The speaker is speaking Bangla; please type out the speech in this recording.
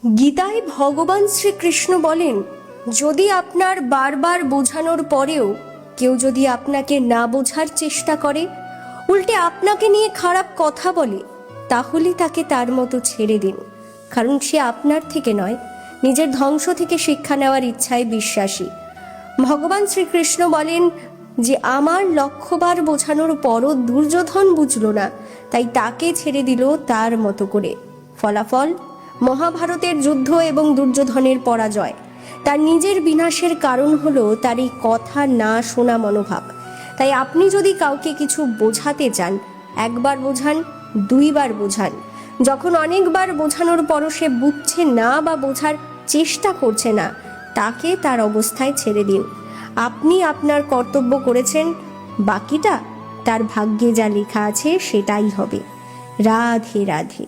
গীতায় ভগবান শ্রীকৃষ্ণ বলেন, যদি আপনার বারবার বোঝানোর পরেও কেউ যদি আপনাকে না বোঝার চেষ্টা করে, উল্টে আপনাকে নিয়ে খারাপ কথা বলে, তাহলে তাকে তার মতো ছেড়ে দিন। কারণ সে আপনার থেকে নয়, নিজের ধ্বংস থেকে শিক্ষা নেওয়ার ইচ্ছায় বিশ্বাসী। ভগবান শ্রীকৃষ্ণ বলেন যে আমার লক্ষবার বোঝানোর পরও দুর্যোধন বুঝল না, তাই তাকে ছেড়ে দিল তার মতো করে। ফলাফল মহাভারতের যুদ্ধ এবং দুর্যোধনের পরাজয়। তার নিজের বিনাশের কারণ হলো তার এই কথা না শোনা মনোভাব। তাই আপনি যদি কাউকে কিছু বোঝাতে চান, একবার বোঝান, দুইবার বোঝান। যখন অনেকবার বোঝানোর পরও সে বুঝছে না বা বোঝার চেষ্টা করছে না, তাকে তার অবস্থায় ছেড়ে দিন। আপনি আপনার কর্তব্য করেছেন, বাকিটা তার ভাগ্যে যা লেখা আছে সেটাই হবে। রাধে রাধে।